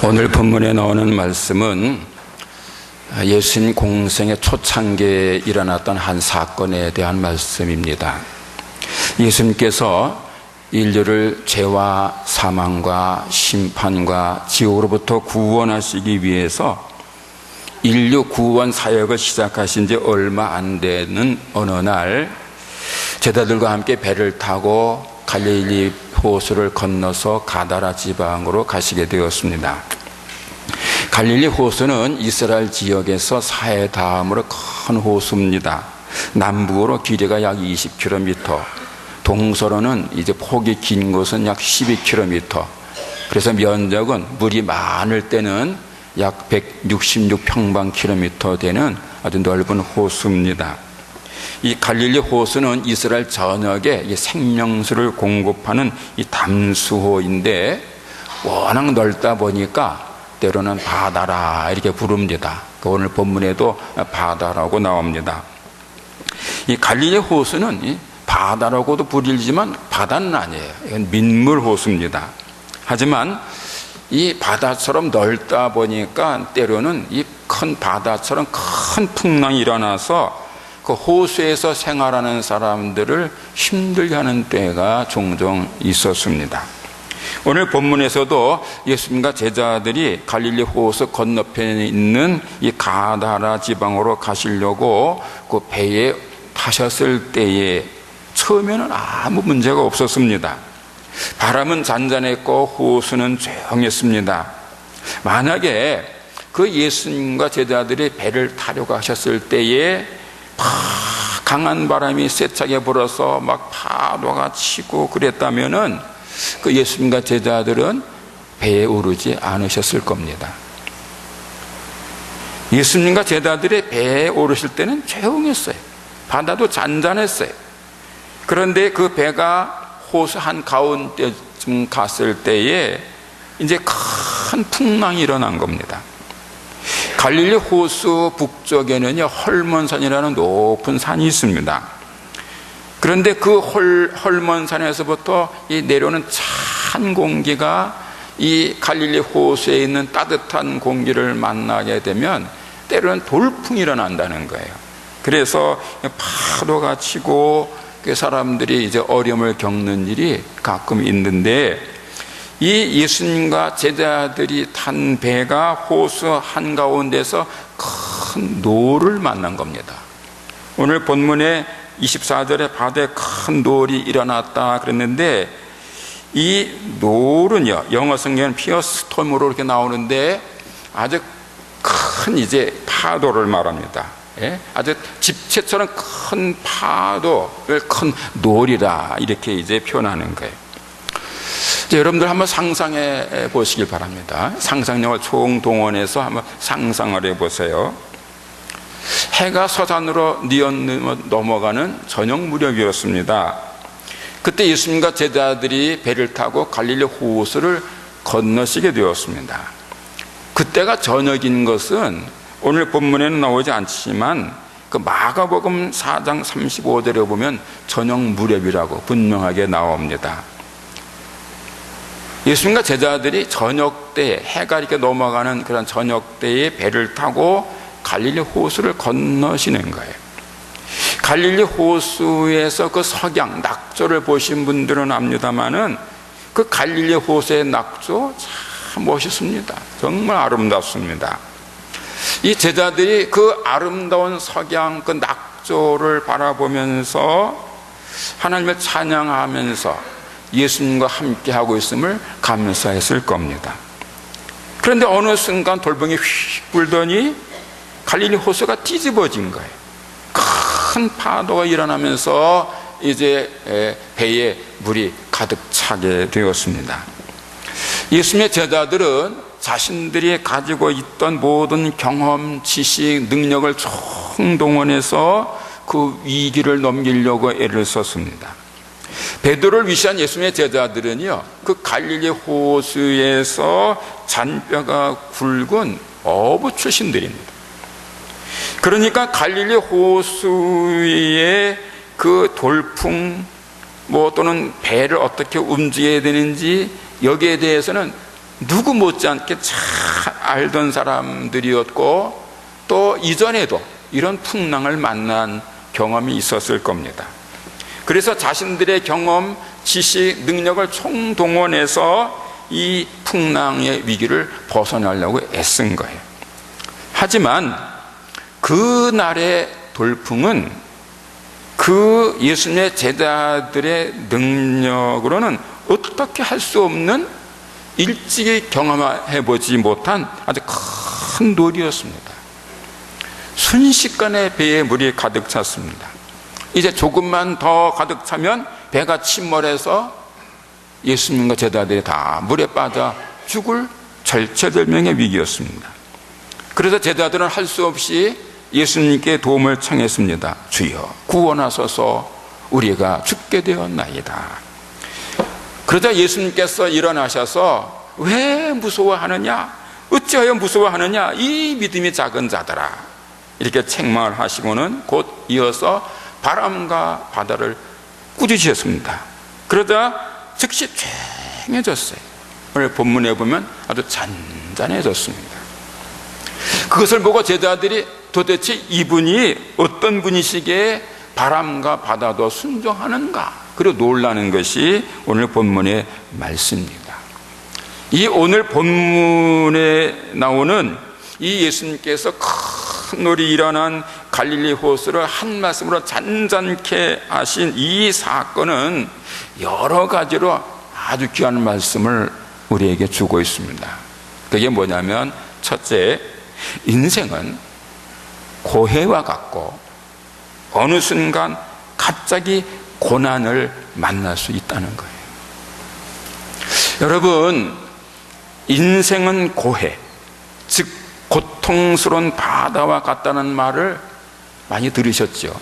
오늘 본문에 나오는 말씀은 예수님 공생의 초창기에 일어났던 한 사건에 대한 말씀입니다. 예수님께서 인류를 죄와 사망과 심판과 지옥으로부터 구원하시기 위해서 인류 구원 사역을 시작하신 지 얼마 안 되는 어느 날 제자들과 함께 배를 타고 갈릴리 호수를 건너서 가다라 지방으로 가시게 되었습니다. 갈릴리 호수는 이스라엘 지역에서 사해 다음으로 큰 호수입니다. 남북으로 길이가 약 20km, 동서로는 이제 폭이 긴 곳은 약 12km. 그래서 면적은 물이 많을 때는 약 166평방킬로미터 되는 아주 넓은 호수입니다. 이 갈릴리 호수는 이스라엘 전역에 이 생명수를 공급하는 이 담수호인데 워낙 넓다 보니까 때로는 바다라 이렇게 부릅니다. 오늘 본문에도 바다라고 나옵니다. 이 갈릴리 호수는 바다라고도 불리지만 바다는 아니에요. 이건 민물 호수입니다. 하지만 이 바다처럼 넓다 보니까 때로는 이 큰 바다처럼 큰 풍랑이 일어나서 그 호수에서 생활하는 사람들을 힘들게 하는 때가 종종 있었습니다. 오늘 본문에서도 예수님과 제자들이 갈릴리 호수 건너편에 있는 이 가다라 지방으로 가시려고 그 배에 타셨을 때에 처음에는 아무 문제가 없었습니다. 바람은 잔잔했고 호수는 조용했습니다. 만약에 그 예수님과 제자들이 배를 타려고 하셨을 때에 강한 바람이 세차게 불어서 막 파도가 치고 그랬다면은 그 예수님과 제자들은 배에 오르지 않으셨을 겁니다. 예수님과 제자들이 배에 오르실 때는 조용했어요. 바다도 잔잔했어요. 그런데 그 배가 호수 한 가운데쯤 갔을 때에 이제 큰 풍랑이 일어난 겁니다. 갈릴리 호수 북쪽에는요 헐몬산이라는 높은 산이 있습니다. 그런데 그 헐몬산에서부터 이 내려오는 찬 공기가 이 갈릴리 호수에 있는 따뜻한 공기를 만나게 되면 때로는 돌풍이 일어난다는 거예요. 그래서 파도가 치고 그 사람들이 이제 어려움을 겪는 일이 가끔 있는데 이 예수님과 제자들이 탄 배가 호수 한가운데서 큰 노를 만난 겁니다. 오늘 본문에 24절에 바다에 큰 노을이 일어났다 그랬는데 이 노을은요 영어 성경은 피어스톰으로 이렇게 나오는데 아주 큰 이제 파도를 말합니다. 예? 아주 집채처럼 큰 파도를 큰 노을이라 이렇게 이제 표현하는 거예요. 여러분들 한번 상상해 보시길 바랍니다. 상상력을 총동원해서 한번 상상을 해보세요. 해가 서산으로 넘어가는 저녁 무렵이었습니다. 그때 예수님과 제자들이 배를 타고 갈릴리 호수를 건너시게 되었습니다. 그때가 저녁인 것은 오늘 본문에는 나오지 않지만 그 마가복음 4장 35절에 보면 저녁 무렵이라고 분명하게 나옵니다. 예수님과 제자들이 저녁 때 해가 이렇게 넘어가는 그런 저녁 때에 배를 타고 갈릴리 호수를 건너시는 거예요. 갈릴리 호수에서 그 석양 낙조를 보신 분들은 압니다마는 그 갈릴리 호수의 낙조 참 멋있습니다. 정말 아름답습니다. 이 제자들이 그 아름다운 석양 그 낙조를 바라보면서 하나님을 찬양하면서 예수님과 함께 하고 있음을 감사했을 겁니다. 그런데 어느 순간 돌풍이 휙 불더니 갈릴리 호수가 뒤집어진 거예요. 큰 파도가 일어나면서 이제 배에 물이 가득 차게 되었습니다. 예수님의 제자들은 자신들이 가지고 있던 모든 경험, 지식, 능력을 총동원해서 그 위기를 넘기려고 애를 썼습니다. 베드로를 위시한 예수님의 제자들은요 그 갈릴리 호수에서 잔뼈가 굵은 어부 출신들입니다. 그러니까 갈릴리 호수의 그 돌풍 또는 배를 어떻게 움직여야 되는지 여기에 대해서는 누구 못지않게 잘 알던 사람들이었고 또 이전에도 이런 풍랑을 만난 경험이 있었을 겁니다. 그래서 자신들의 경험, 지식, 능력을 총동원해서 이 풍랑의 위기를 벗어나려고 애쓴 거예요. 하지만 그날의 돌풍은 그 예수님의 제자들의 능력으로는 어떻게 할 수 없는, 일찍이 경험해보지 못한 아주 큰 놀이였습니다. 순식간에 배에 물이 가득 찼습니다. 이제 조금만 더 가득 차면 배가 침몰해서 예수님과 제자들이 다 물에 빠져 죽을 절체절명의 위기였습니다. 그래서 제자들은 할 수 없이 예수님께 도움을 청했습니다. 주여 구원하소서, 우리가 죽게 되었나이다. 그러자 예수님께서 일어나셔서 왜 무서워하느냐, 어찌하여 무서워하느냐, 이 믿음이 작은 자들아, 이렇게 책망을 하시고는 곧 이어서 바람과 바다를 꾸짖으셨습니다. 그러자 즉시 조용해졌어요. 오늘 본문에 보면 아주 잔잔해졌습니다. 그것을 보고 제자들이 도대체 이분이 어떤 분이시기에 바람과 바다도 순종하는가, 그리고 놀라는 것이 오늘 본문의 말씀입니다. 이 오늘 본문에 나오는 이 예수님께서 큰 놀이 일어난 갈릴리 호수를 한 말씀으로 잔잔케 하신 이 사건은 여러 가지로 아주 귀한 말씀을 우리에게 주고 있습니다. 그게 뭐냐면, 첫째, 인생은 고해와 같고 어느 순간 갑자기 고난을 만날 수 있다는 거예요. 여러분, 인생은 고해, 즉 고통스러운 바다와 같다는 말을 많이 들으셨죠?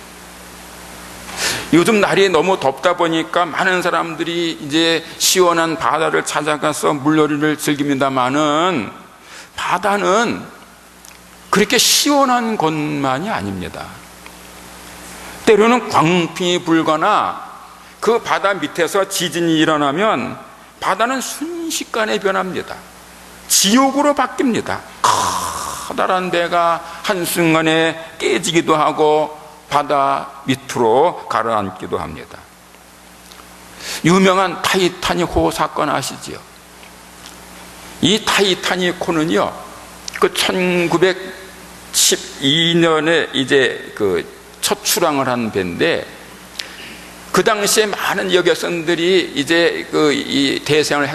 요즘 날이 너무 덥다 보니까 많은 사람들이 이제 시원한 바다를 찾아가서 물놀이를 즐깁니다마는 바다는 그렇게 시원한 것만이 아닙니다. 때로는 광풍이 불거나 그 바다 밑에서 지진이 일어나면 바다는 순식간에 변합니다. 지옥으로 바뀝니다. 커다란 배가 한순간에 깨지기도 하고 바다 밑으로 가라앉기도 합니다. 유명한 타이타닉호 사건 아시지요? 이 타이타닉호는요, 그 1912년에 이제 그 첫 출항을 한 배인데, 그 당시에 많은 여객선들이 이제 그 이 대서양을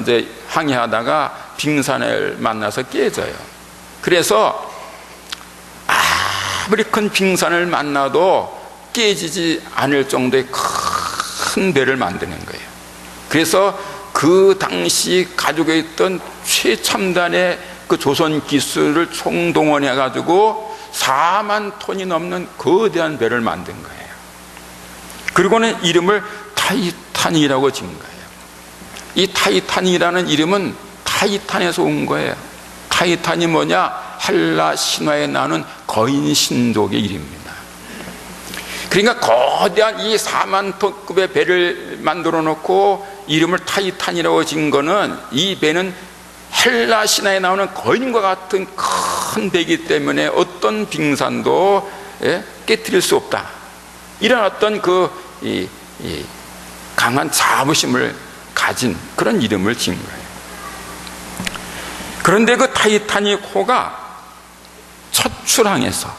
이제 항해하다가 빙산을 만나서 깨져요. 그래서 아무리 큰 빙산을 만나도 깨지지 않을 정도의 큰 배를 만드는 거예요. 그래서 그 당시 가지고 있던 최첨단의 그 조선 기술을 총동원해 가지고 4만 톤이 넘는 거대한 배를 만든 거예요. 그리고는 이름을 타이탄이라고 지은 거예요. 이 타이탄이라는 이름은 타이탄에서 온 거예요. 타이탄이 뭐냐? 헬라 신화에 나오는 거인 신족의 이름입니다. 그러니까 거대한 이 4만 톤급의 배를 만들어 놓고 이름을 타이탄이라고 지은 거는, 이 배는 헬라 신화에 나오는 거인과 같은 큰 배이기 때문에 어떤 빙산도 깨트릴 수 없다, 이런 어떤 이 강한 자부심을 가진 그런 이름을 지은 거예요. 그런데 그 타이타닉호가 첫 출항에서,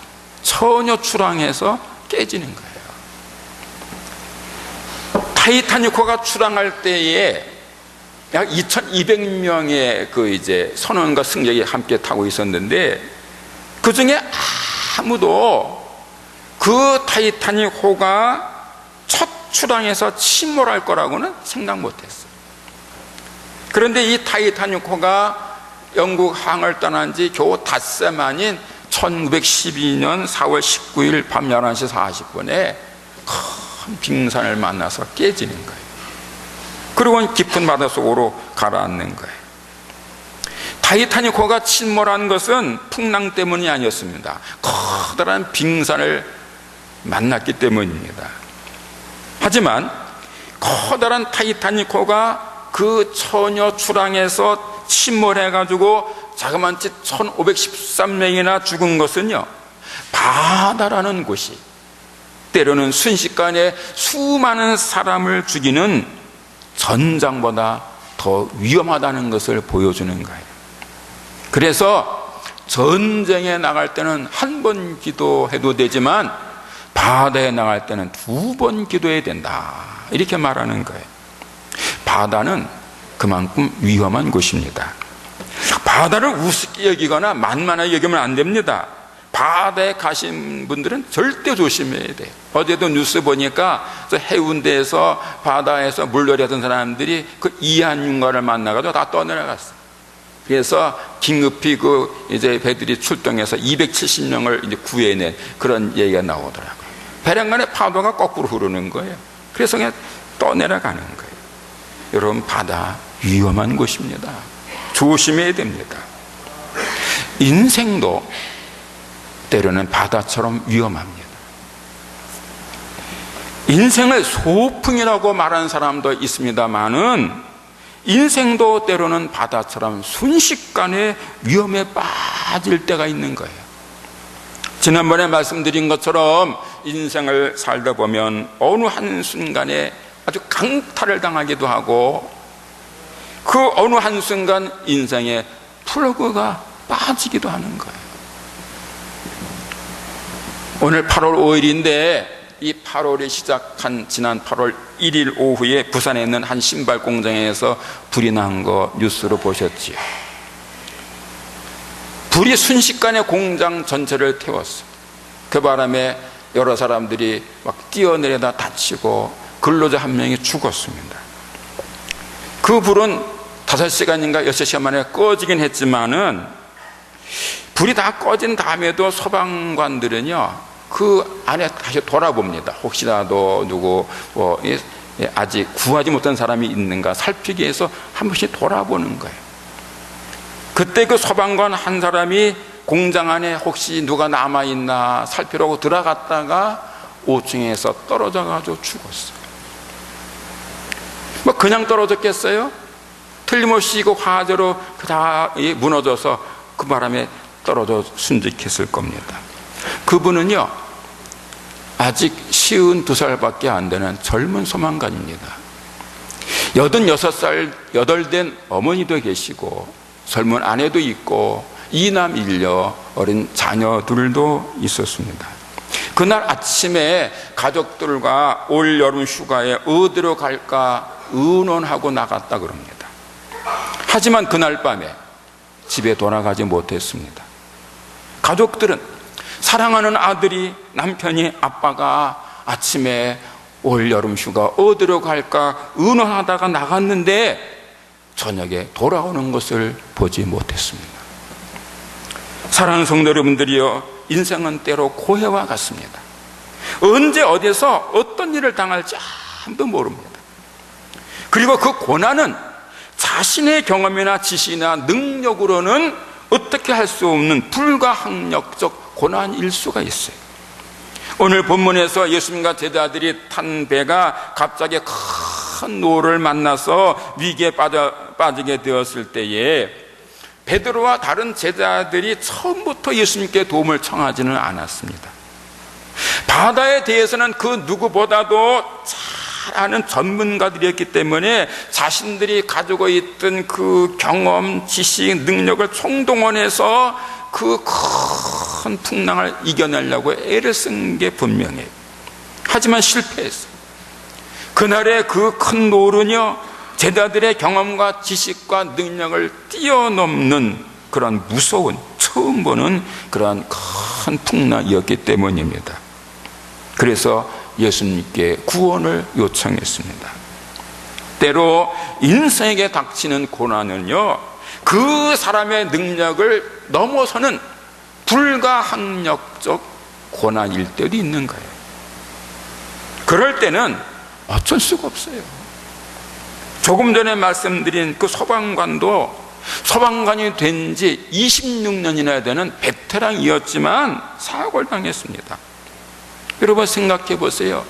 처녀 출항에서 깨지는 거예요. 타이타닉호가 출항할 때에 약 2,200명의 그 이제 선원과 승객이 함께 타고 있었는데, 그 중에 아무도 그 타이타닉호가 첫 출항에서 침몰할 거라고는 생각 못했어요. 그런데 이 타이타닉호가 영국 항을 떠난 지 겨우 닷새 만인 1912년 4월 19일 밤 11시 40분에 큰 빙산을 만나서 깨지는 거예요. 그리고는 깊은 바닷속으로 가라앉는 거예요. 타이타닉호가 침몰한 것은 풍랑 때문이 아니었습니다. 커다란 빙산을 만났기 때문입니다. 하지만 커다란 타이타닉호가 그 처녀 출항에서 침몰해가지고 자그마치 1513명이나 죽은 것은요, 바다라는 곳이 때로는 순식간에 수많은 사람을 죽이는 전장보다 더 위험하다는 것을 보여주는 거예요. 그래서 전쟁에 나갈 때는 한 번 기도해도 되지만 바다에 나갈 때는 2번 기도해야 된다, 이렇게 말하는 거예요. 바다는 그만큼 위험한 곳입니다. 바다를 우습게 여기거나 만만하게 여기면 안 됩니다. 바다에 가신 분들은 절대 조심해야 돼요. 어제도 뉴스 보니까 해운대에서 바다에서 물놀이 하던 사람들이 그 이한윤과를 만나가지고 다 떠내려갔어요. 그래서 긴급히 이제 배들이 출동해서 270명을 이제 구해낸 그런 얘기가 나오더라고요. 배량간에 파도가 거꾸로 흐르는 거예요. 그래서 그냥 떠내려가는 거예요. 여러분, 바다 위험한 곳입니다. 조심해야 됩니다. 인생도 때로는 바다처럼 위험합니다. 인생을 소풍이라고 말하는 사람도 있습니다만은 인생도 때로는 바다처럼 순식간에 위험에 빠질 때가 있는 거예요. 지난번에 말씀드린 것처럼 인생을 살다 보면 어느 한순간에 아주 강탈을 당하기도 하고 그 어느 한순간 인생의 플러그가 빠지기도 하는 거예요. 오늘 8월 5일인데 이 8월이 시작한 지난 8월 1일 오후에 부산에 있는 한 신발 공장에서 불이 난 거 뉴스로 보셨지요. 불이 순식간에 공장 전체를 태웠어요. 그 바람에 여러 사람들이 막 뛰어내려다 다치고 근로자 한 명이 죽었습니다. 그 불은 5시간인가 6시간 만에 꺼지긴 했지만은 불이 다 꺼진 다음에도 소방관들은요 그 안에 다시 돌아봅니다. 혹시라도 누구 아직 구하지 못한 사람이 있는가 살피기 위해서 한 번씩 돌아보는 거예요. 그때 그 소방관 한 사람이 공장 안에 혹시 누가 남아있나 살피려고 들어갔다가 5층에서 떨어져 가지고 죽었어요. 뭐 그냥 떨어졌겠어요? 틀림없이 그 화재로 다 무너져서 그 바람에 떨어져 순직했을 겁니다. 그분은요 아직 52살밖에 안 되는 젊은 소방관입니다. 86살 8된 어머니도 계시고 젊은 아내도 있고 이남 일녀 어린 자녀들도 있었습니다. 그날 아침에 가족들과 올 여름 휴가에 어디로 갈까 의논하고 나갔다 그럽니다. 하지만 그날 밤에 집에 돌아가지 못했습니다. 가족들은 사랑하는 아들이 남편이 아빠가 아침에 올 여름 휴가 어디로 갈까 의논하다가 나갔는데 저녁에 돌아오는 것을 보지 못했습니다. 사랑하는 성도 여러분들이여, 인생은 때로 고해와 같습니다. 언제 어디서 어떤 일을 당할지 아무도 모릅니다. 그리고 그 고난은 자신의 경험이나 지식이나 능력으로는 어떻게 할 수 없는 불가항력적 고난일 수가 있어요. 오늘 본문에서 예수님과 제자들이 탄 배가 갑자기 큰 노를 만나서 위기에 빠지게 되었을 때에 베드로와 다른 제자들이 처음부터 예수님께 도움을 청하지는 않았습니다. 바다에 대해서는 그 누구보다도 잘 아는 전문가들이었기 때문에 자신들이 가지고 있던 그 경험, 지식, 능력을 총동원해서 그 큰 풍랑을 이겨내려고 애를 쓴 게 분명해요. 하지만 실패했어요. 그날의 그 큰 노는요 제자들의 경험과 지식과 능력을 뛰어넘는 그런 무서운, 처음 보는 그런 큰 풍랑이었기 때문입니다. 그래서 예수님께 구원을 요청했습니다. 때로 인생에게 닥치는 고난은요 그 사람의 능력을 넘어서는 불가항력적 고난일 때도 있는 거예요. 그럴 때는 어쩔 수가 없어요. 조금 전에 말씀드린 그 소방관도 소방관이 된 지 26년이나 되는 베테랑이었지만 사고를 당했습니다. 여러분 생각해 보세요.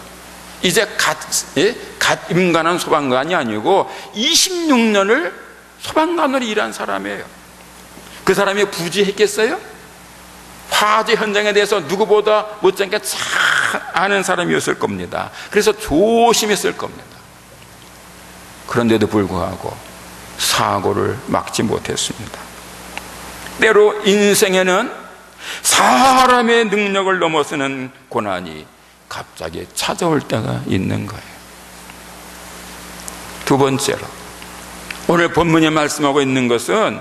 이제 갓 임관한 소방관이 아니고 26년을 소방관으로 일한 사람이에요. 그 사람이 부지했겠어요? 화재 현장에 대해서 누구보다 못지않게 잘 아는 사람이었을 겁니다. 그래서 조심했을 겁니다. 그런데도 불구하고 사고를 막지 못했습니다. 때로 인생에는 사람의 능력을 넘어서는 고난이 갑자기 찾아올 때가 있는 거예요. 두 번째로, 오늘 본문이 말씀하고 있는 것은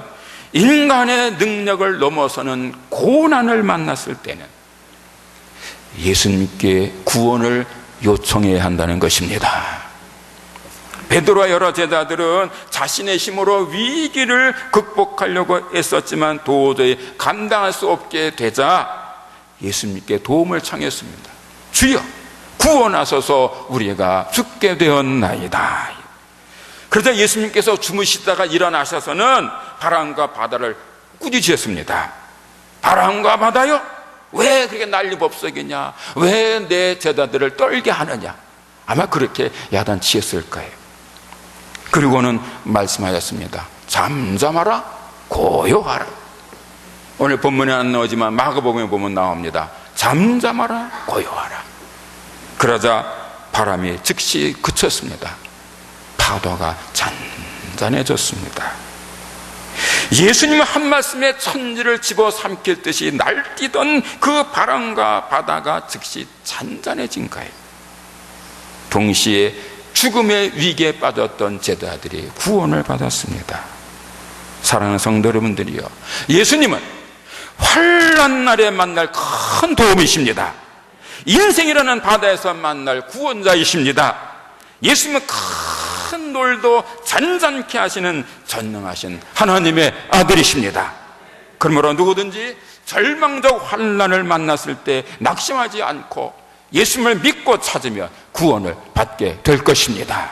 인간의 능력을 넘어서는 고난을 만났을 때는 예수님께 구원을 요청해야 한다는 것입니다. 베드로와 여러 제자들은 자신의 힘으로 위기를 극복하려고 애썼지만 도저히 감당할 수 없게 되자 예수님께 도움을 청했습니다. 주여, 구원하소서, 우리가 죽게 되었나이다. 그러자 예수님께서 주무시다가 일어나셔서는 바람과 바다를 꾸짖으셨습니다. 바람과 바다요? 왜 그렇게 난리법석이냐? 왜 내 제자들을 떨게 하느냐? 아마 그렇게 야단치셨을 거예요. 그리고는 말씀하셨습니다. 잠잠하라, 고요하라. 오늘 본문에 안 나오지만 마가복음에 보면 나옵니다. 잠잠하라, 고요하라. 그러자 바람이 즉시 그쳤습니다. 파도가 잔잔해졌습니다. 예수님은 한 말씀에 천지를 집어삼킬 듯이 날뛰던 그 바람과 바다가 즉시 잔잔해진 거예요. 동시에 죽음의 위기에 빠졌던 제자들이 구원을 받았습니다. 사랑하는 성도 여러분들이요, 예수님은 환난 날에 만날 큰 도움이십니다. 인생이라는 바다에서 만날 구원자이십니다. 예수님은 큰 놀도 잔잔케 하시는 전능하신 하나님의 아들이십니다. 그러므로 누구든지 절망적 환난을 만났을 때 낙심하지 않고 예수님을 믿고 찾으며 구원을 받게 될 것입니다.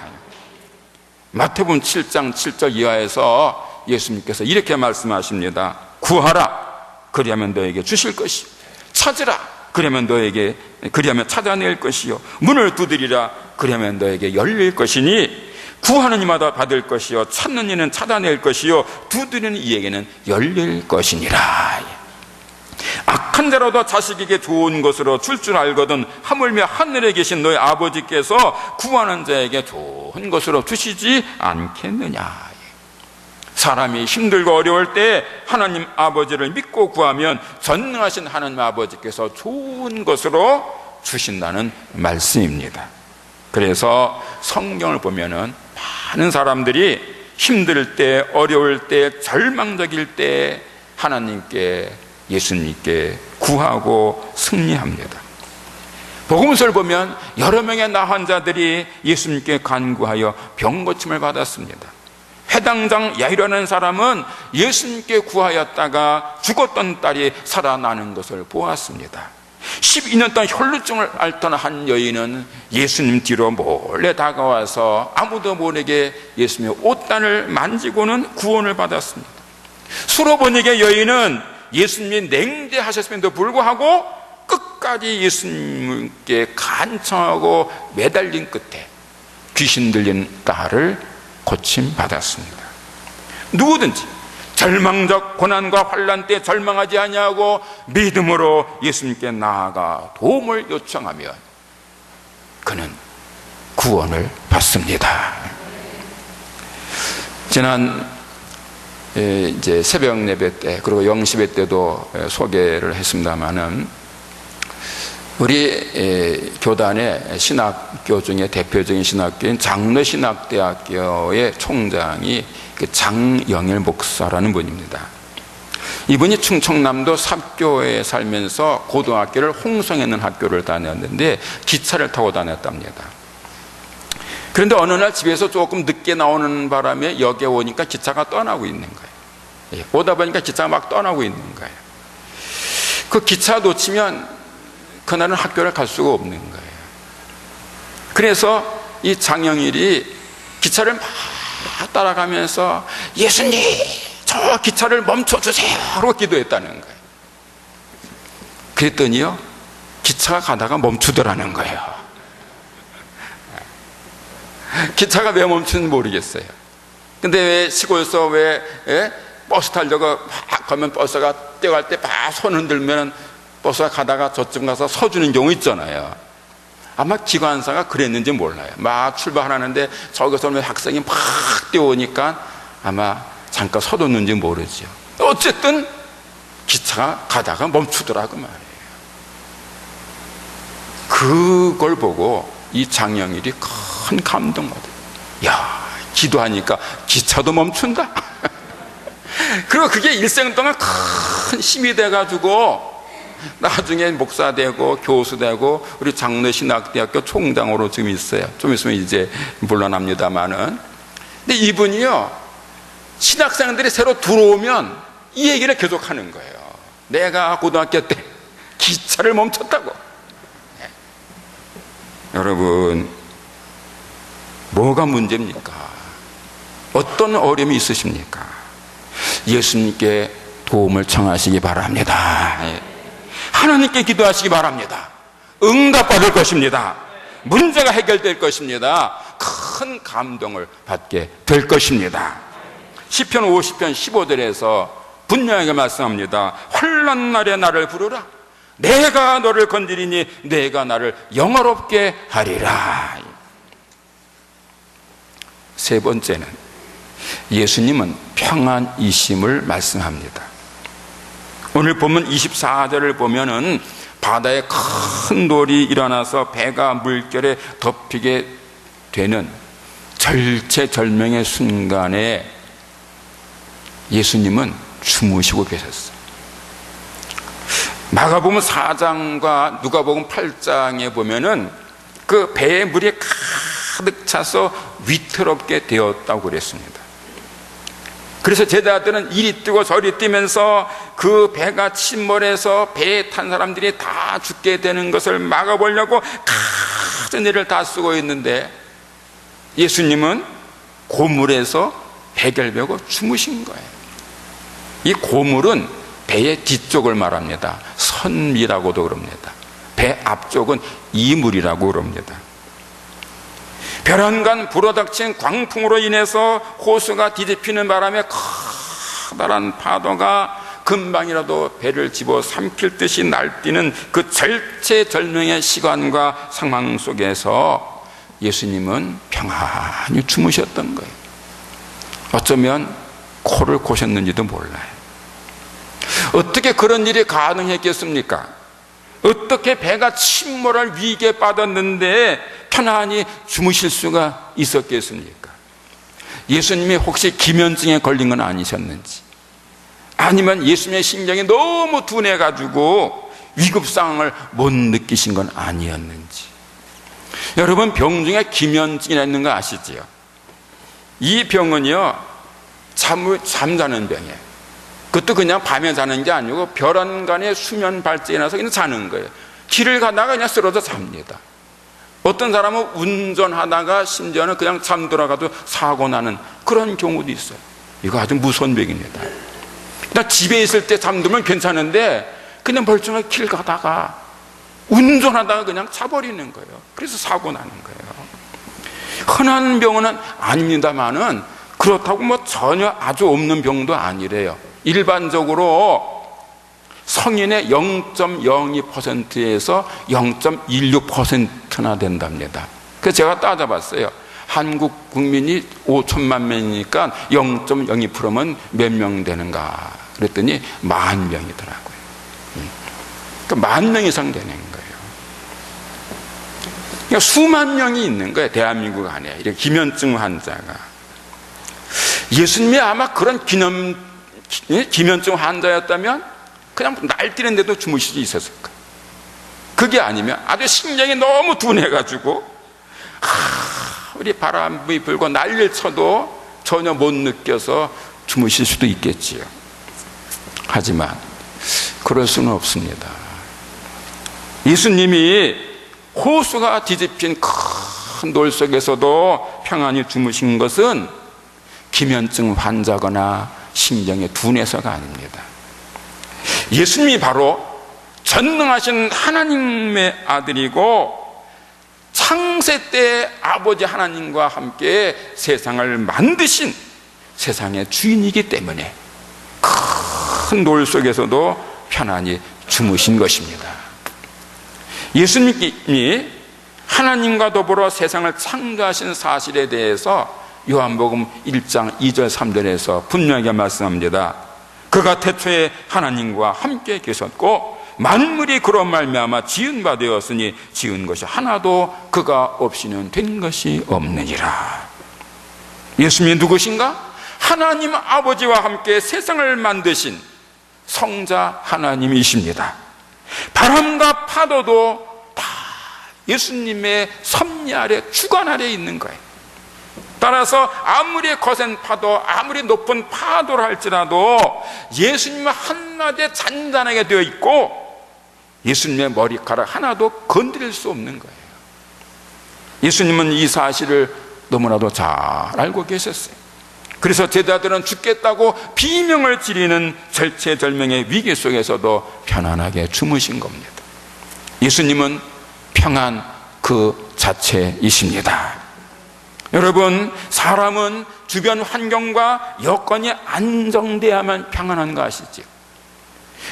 마태복음 7장 7절 이하에서 예수님께서 이렇게 말씀하십니다. 구하라, 그리하면 너에게 주실 것이요, 찾으라, 그리하면 찾아낼 것이요, 문을 두드리라, 그리하면 너에게 열릴 것이니 구하는 이마다 받을 것이요, 찾는 이는 찾아낼 것이요, 두드리는 이에게는 열릴 것이니라. 악한 자라도 자식에게 좋은 것으로 줄 줄 알거든 하물며 하늘에 계신 너희 아버지께서 구하는 자에게 좋은 것으로 주시지 않겠느냐. 사람이 힘들고 어려울 때 하나님 아버지를 믿고 구하면 전능하신 하나님 아버지께서 좋은 것으로 주신다는 말씀입니다. 그래서 성경을 보면은 많은 사람들이 힘들 때, 어려울 때, 절망적일 때 하나님께, 예수님께 구하고 승리합니다. 복음서를 보면 여러 명의 나 환자들이 예수님께 간구하여 병고침을 받았습니다. 회당장 야이라는 사람은 예수님께 구하였다가 죽었던 딸이 살아나는 것을 보았습니다. 12년 동안 혈루증을 앓던 한 여인은 예수님 뒤로 몰래 다가와서 아무도 모르게 예수님의 옷단을 만지고는 구원을 받았습니다. 수로보니게 여인은 예수님이 냉대하셨음에도 불구하고 끝까지 예수님께 간청하고 매달린 끝에 귀신 들린 딸을 고침받았습니다. 누구든지 절망적 고난과 환난 때 절망하지 아니하고 믿음으로 예수님께 나아가 도움을 요청하면 그는 구원을 받습니다. 지난 이제 새벽 예배 때 그리고 영시배 때도 소개를 했습니다마는 우리 교단의 신학교 중에 대표적인 신학교인 장로신학대학교의 총장이 장영일 목사라는 분입니다. 이분이 충청남도 삽교에 살면서 고등학교를 홍성에 있는 학교를 다녔는데 기차를 타고 다녔답니다. 그런데 어느 날 집에서 조금 늦게 나오는 바람에 역에 오니까 기차가 떠나고 있는 거예요. 오다 보니까 기차가 막 떠나고 있는 거예요. 그 기차 놓치면 그날은 학교를 갈 수가 없는 거예요. 그래서 이 장영일이 기차를 막 따라가면서 예수님, 저 기차를 멈춰주세요 하고 기도했다는 거예요. 그랬더니요, 기차가 가다가 멈추더라는 거예요. 기차가 왜 멈추는지 모르겠어요. 근데 왜 시골에서 왜 버스 타려고 막 가면 버스가 뛰어갈 때 막 손 흔들면 버스가 가다가 저쯤 가서 서주는 경우 있잖아요. 아마 기관사가 그랬는지 몰라요. 막 출발하는데 저기서 학생이 막 뛰어오니까 아마 잠깐 서뒀는지 모르죠. 어쨌든 기차가 가다가 멈추더라고 말이에요. 그걸 보고 이 장영일이 큰 감동을 받아요. 야, 기도하니까 기차도 멈춘다. 그리고 그게 일생 동안 큰 힘이 돼가지고 나중에 목사 되고 교수 되고 우리 장로신학대학교 총장으로 지금 있어요. 좀 있으면 이제 물러납니다만은. 근데 이분이요, 신학생들이 새로 들어오면 이 얘기를 계속 하는 거예요. 내가 고등학교 때 기차를 멈췄다고. 네. 여러분, 뭐가 문제입니까? 어떤 어려움이 있으십니까? 예수님께 도움을 청하시기 바랍니다. 하나님께 기도하시기 바랍니다. 응답받을 것입니다. 문제가 해결될 것입니다. 큰 감동을 받게 될 것입니다. 시편 50편 15절에서 분명하게 말씀합니다. 환난 날에 나를 부르라. 내가 너를 건드리니 내가 나를 영화롭게 하리라. 세 번째는 예수님은 평안이심을 말씀합니다. 오늘 보면 24절을 보면은 바다에 큰 돌이 일어나서 배가 물결에 덮이게 되는 절체절명의 순간에 예수님은 주무시고 계셨어요. 마가복음 4장과 누가복음 8장에 보면은 그 배에 물이 가득 차서 위태롭게 되었다고 그랬습니다. 그래서 제자들은 이리 뛰고 저리 뛰면서 그 배가 침몰해서 배에 탄 사람들이 다 죽게 되는 것을 막아보려고 가진 일을 다 쓰고 있는데 예수님은 고물에서 배를 메고 주무신 거예요. 이 고물은 배의 뒤쪽을 말합니다. 선미라고도 그럽니다. 배 앞쪽은 이물이라고 그럽니다. 벼랑간 불어닥친 광풍으로 인해서 호수가 뒤집히는 바람에 커다란 파도가 금방이라도 배를 집어 삼킬 듯이 날뛰는 그 절체절명의 시간과 상황 속에서 예수님은 평안히 주무셨던 거예요. 어쩌면 코를 고셨는지도 몰라요. 어떻게 그런 일이 가능했겠습니까? 어떻게 배가 침몰할 위기에 빠졌는데 편안히 주무실 수가 있었겠습니까? 예수님이 혹시 기면증에 걸린 건 아니셨는지, 아니면 예수님의 심정이 너무 둔해가지고 위급 상황을 못 느끼신 건 아니었는지. 여러분, 병 중에 기면증이 있는 거 아시지요? 이 병은요, 잠자는 병이에요. 그것도 그냥 밤에 자는 게 아니고 벼랑간에 수면 발작이 나서 그냥 자는 거예요. 길을 가다가 그냥 쓰러져 잡니다. 어떤 사람은 운전하다가 심지어는 그냥 잠들어가도 사고 나는 그런 경우도 있어요. 이거 아주 무서운 병입니다. 그냥 집에 있을 때 잠들면 괜찮은데 그냥 멀쩡하게 길 가다가 운전하다가 그냥 자버리는 거예요. 그래서 사고 나는 거예요. 흔한 병은 아닙니다만은 그렇다고 뭐 전혀 아주 없는 병도 아니래요. 일반적으로 성인의 0.02%에서 0.16%나 된답니다. 그래서 제가 따져봤어요. 한국 국민이 5천만 명이니까 0.02%면 몇 명 되는가 그랬더니 10,000명이더라고요. 그러니까 10,000명 이상 되는 거예요. 그러니까 수만 명이 있는 거예요. 대한민국 안에 이렇게 기면증 환자가. 예수님이 아마 그런 기면증 환자였다면 그냥 날뛰는데도 주무실 수 있었을 거예요. 그게 아니면 아주 심장이 너무 둔해가지고 우리 바람이 불고 난리를 쳐도 전혀 못 느껴서 주무실 수도 있겠지요. 하지만 그럴 수는 없습니다. 예수님이 호수가 뒤집힌 큰 돌 속에서도 평안히 주무신 것은 기면증 환자거나 심정의 둔해서가 아닙니다. 예수님이 바로 전능하신 하나님의 아들이고 창세 때 아버지 하나님과 함께 세상을 만드신 세상의 주인이기 때문에 큰 노을 속에서도 편안히 주무신 것입니다. 예수님이 하나님과 더불어 세상을 창조하신 사실에 대해서 요한복음 1장 2절 3절에서 분명하게 말씀합니다. 그가 태초에 하나님과 함께 계셨고 만물이 그로 말미암아 지은 바 되었으니 지은 것이 하나도 그가 없이는 된 것이 없느니라. 예수님이 누구신가? 하나님 아버지와 함께 세상을 만드신 성자 하나님이십니다. 바람과 파도도 다 예수님의 섭리 아래, 주관 아래 있는 거예요. 따라서 아무리 거센 파도, 아무리 높은 파도를 할지라도 예수님은 한낮에 잔잔하게 되어 있고 예수님의 머리카락 하나도 건드릴 수 없는 거예요. 예수님은 이 사실을 너무나도 잘 알고 계셨어요. 그래서 제자들은 죽겠다고 비명을 지르는 절체절명의 위기 속에서도 편안하게 주무신 겁니다. 예수님은 평안 그 자체이십니다. 여러분, 사람은 주변 환경과 여건이 안정돼야만 평안한 거 아시죠?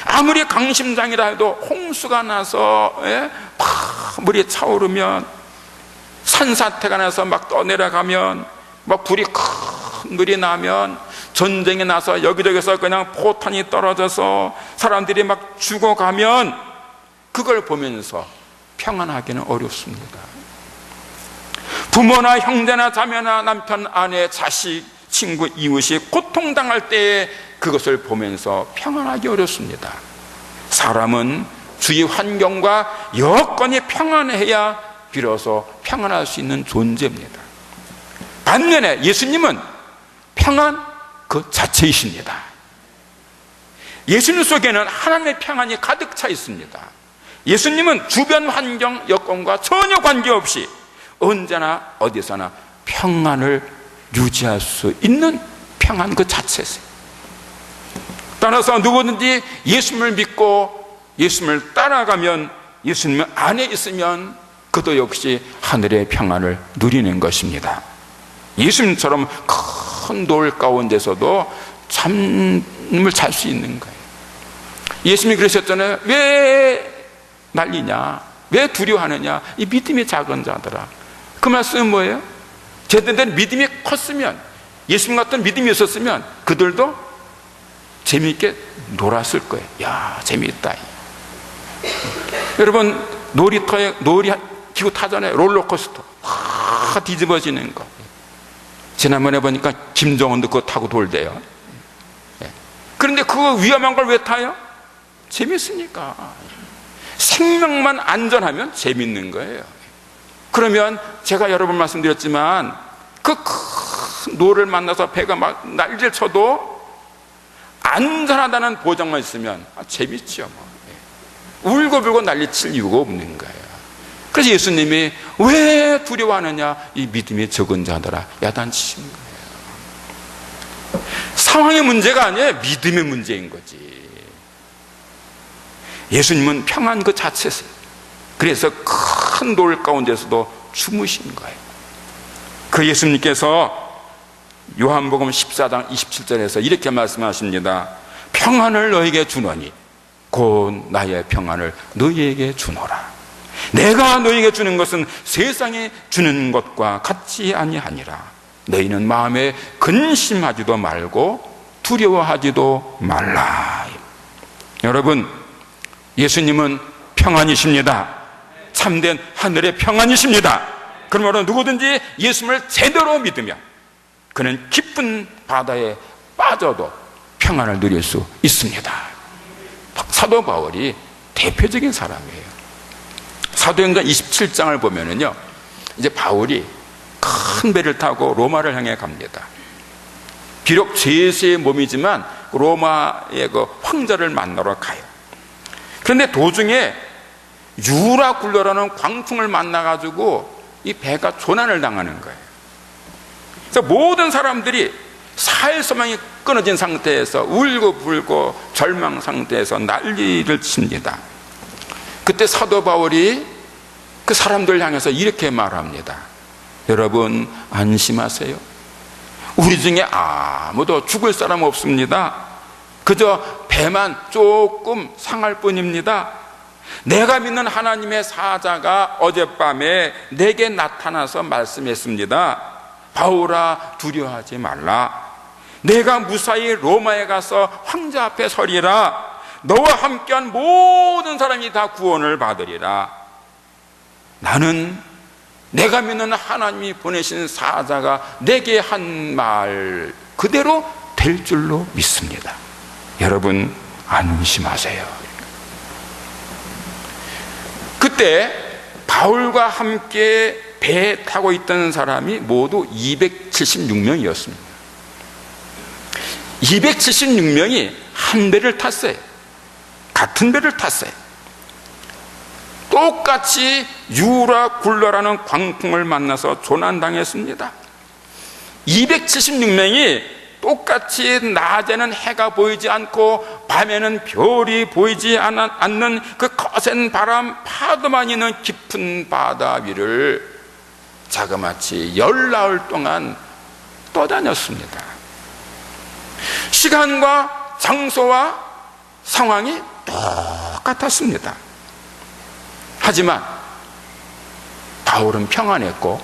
아무리 강심장이라 해도 홍수가 나서 막 물이 차오르면, 산사태가 나서 막 떠내려가면, 막 불이 큰 물이 나면, 전쟁이 나서 여기저기서 그냥 포탄이 떨어져서 사람들이 막 죽어가면 그걸 보면서 평안하기는 어렵습니다. 부모나 형제나 자매나 남편, 아내, 자식, 친구, 이웃이 고통당할 때에 그것을 보면서 평안하기 어렵습니다. 사람은 주위 환경과 여건이 평안해야 비로소 평안할 수 있는 존재입니다. 반면에 예수님은 평안 그 자체이십니다. 예수님 속에는 하나님의 평안이 가득 차 있습니다. 예수님은 주변 환경, 여건과 전혀 관계없이 언제나 어디서나 평안을 유지할 수 있는 평안 그 자체세요. 따라서 누구든지 예수님을 믿고 예수님을 따라가면, 예수님 안에 있으면 그도 역시 하늘의 평안을 누리는 것입니다. 예수님처럼 큰 노을 가운데서도 잠을 잘 수 있는 거예요. 예수님이 그러셨잖아요. 왜 난리냐, 왜 두려워하느냐, 이 믿음이 작은 자들아. 그 말씀은 뭐예요? 제대로 믿음이 컸으면, 예수님 같은 믿음이 있었으면 그들도 재미있게 놀았을 거예요. 야, 재미있다. 여러분, 놀이터에 놀이기구 타잖아요. 롤러코스터 다 뒤집어지는 거. 지난번에 보니까 김정은도 그거 타고 돌대요. 그런데 그거 위험한 걸 왜 타요? 재밌으니까. 생명만 안전하면 재밌는 거예요. 그러면 제가 여러 번 말씀드렸지만 그 큰 노를 만나서 배가 막 날개를 쳐도 안전하다는 보장만 있으면 재밌죠. 울고불고 난리칠 이유가 없는 거예요. 그래서 예수님이 왜 두려워하느냐, 이 믿음이 적은 자들아 야단치신 거예요. 상황의 문제가 아니에요. 믿음의 문제인 거지. 예수님은 평안 그 자체세요. 그래서 큰 노을 가운데서도 주무신 거예요. 그 예수님께서 요한복음 14장 27절에서 이렇게 말씀하십니다. 평안을 너에게 주노니 곧 나의 평안을 너희에게 주노라. 내가 너희에게 주는 것은 세상에 주는 것과 같지 아니하니라. 너희는 마음에 근심하지도 말고 두려워하지도 말라. 여러분, 예수님은 평안이십니다. 참된 하늘의 평안이십니다. 그러므로 누구든지 예수님을 제대로 믿으면 그는 깊은 바다에 빠져도 평안을 누릴 수 있습니다. 사도 바울이 대표적인 사람이에요. 사도행전 27장을 보면은요, 이제 바울이 큰 배를 타고 로마를 향해 갑니다. 비록 죄수의 몸이지만 로마의 그 황제를 만나러 가요. 그런데 도중에 유라굴로라는 광풍을 만나가지고 이 배가 조난을 당하는 거예요. 그래서 모든 사람들이 사회소망이 끊어진 상태에서 울고불고 절망 상태에서 난리를 칩니다. 그때 사도 바울이 그 사람들 향해서 이렇게 말합니다. 여러분 안심하세요. 우리 중에 아무도 죽을 사람 없습니다. 그저 배만 조금 상할 뿐입니다. 내가 믿는 하나님의 사자가 어젯밤에 내게 나타나서 말씀했습니다. 바울아, 두려워하지 말라. 내가 무사히 로마에 가서 황제 앞에 서리라. 너와 함께한 모든 사람이 다 구원을 받으리라. 나는 내가 믿는 하나님이 보내신 사자가 내게 한 말 그대로 될 줄로 믿습니다. 여러분, 안심하세요. 그때 바울과 함께 배 타고 있던 사람이 모두 276명이었습니다. 276명이 한 배를 탔어요. 같은 배를 탔어요. 똑같이 유라굴라라는 광풍을 만나서 조난당했습니다. 276명이 똑같이 낮에는 해가 보이지 않고 밤에는 별이 보이지 않는 그 거센 바람, 파도만 있는 깊은 바다 위를 자그마치 10나흘 동안 떠다녔습니다. 시간과 장소와 상황이 똑같았습니다. 하지만 바울은 평안했고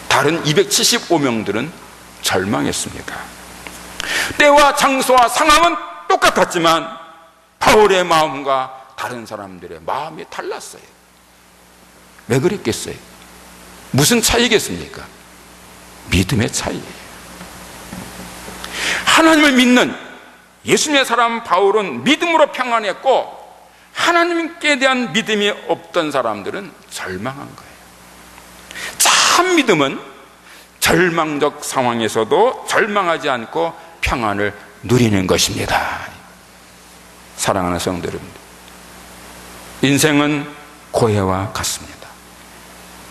다른 275명들은 절망했습니다. 때와 장소와 상황은 똑같았지만 바울의 마음과 다른 사람들의 마음이 달랐어요. 왜 그랬겠어요? 무슨 차이겠습니까? 믿음의 차이예요. 하나님을 믿는 예수님의 사람 바울은 믿음으로 평안했고, 하나님께 대한 믿음이 없던 사람들은 절망한 거예요. 참 믿음은 절망적 상황에서도 절망하지 않고 평안을 누리는 것입니다. 사랑하는 성도 여러분, 인생은 고해와 같습니다.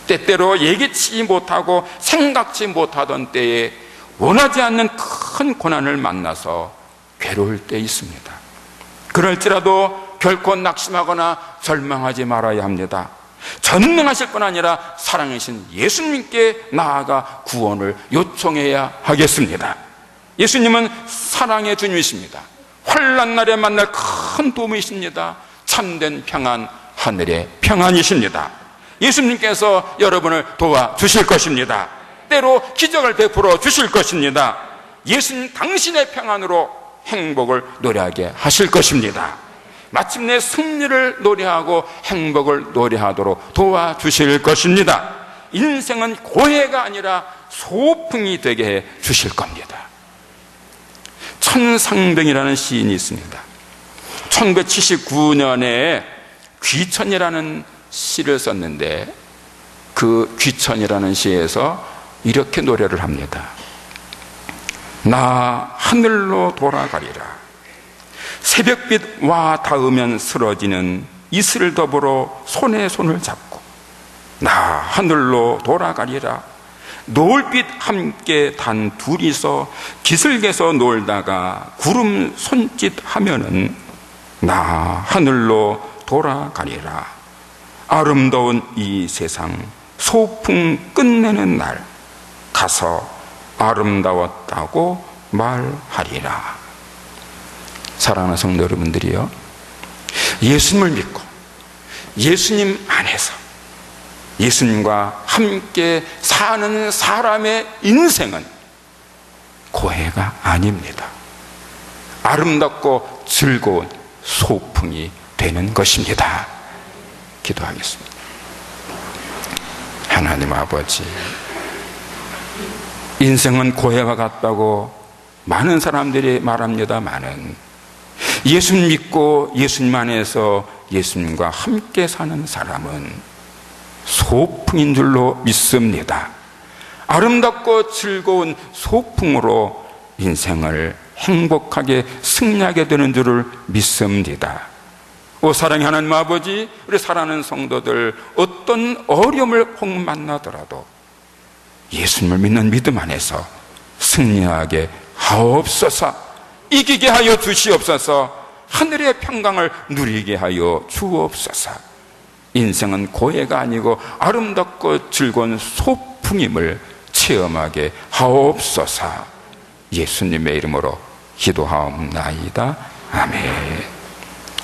때때로 예기치 못하고 생각지 못하던 때에 원하지 않는 큰 고난을 만나서 괴로울 때 있습니다. 그럴지라도 결코 낙심하거나 절망하지 말아야 합니다. 전능하실 뿐 아니라 사랑하신 예수님께 나아가 구원을 요청해야 하겠습니다. 예수님은 사랑의 주님이십니다. 환난 날에 만날 큰 도움이십니다. 참된 평안, 하늘의 평안이십니다. 예수님께서 여러분을 도와주실 것입니다. 때로 기적을 베풀어 주실 것입니다. 예수님 당신의 평안으로 행복을 노래하게 하실 것입니다. 마침내 승리를 노래하고 행복을 노래하도록 도와주실 것입니다. 인생은 고해가 아니라 소풍이 되게 해 주실 겁니다. 천상병이라는 시인이 있습니다. 1979년에 귀천이라는 시를 썼는데, 그 귀천이라는 시에서 이렇게 노래를 합니다. 나 하늘로 돌아가리라. 새벽빛 와 닿으면 쓰러지는 이슬 더불어 손에 손을 잡고, 나 하늘로 돌아가리라. 노을빛 함께 단 둘이서 기슭에서 놀다가 구름 손짓하면은 나 하늘로 돌아가리라. 아름다운 이 세상 소풍 끝내는 날 가서 아름다웠다고 말하리라. 사랑하는 성도 여러분들이요, 예수님을 믿고 예수님 안에서 예수님과 함께 사는 사람의 인생은 고해가 아닙니다. 아름답고 즐거운 소풍이 되는 것입니다. 기도하겠습니다. 하나님 아버지, 인생은 고해와 같다고 많은 사람들이 말합니다마는 예수님 믿고 예수님 안에서 예수님과 함께 사는 사람은 소풍인 줄로 믿습니다. 아름답고 즐거운 소풍으로 인생을 행복하게 승리하게 되는 줄을 믿습니다. 오 사랑의 하나님 아버지, 우리 사랑하는 성도들 어떤 어려움을 혹 만나더라도 예수님을 믿는 믿음 안에서 승리하게 하옵소서. 이기게 하여 주시옵소서. 하늘의 평강을 누리게 하여 주옵소서. 인생은 고해가 아니고 아름답고 즐거운 소풍임을 체험하게 하옵소서. 예수님의 이름으로 기도하옵나이다. 아멘.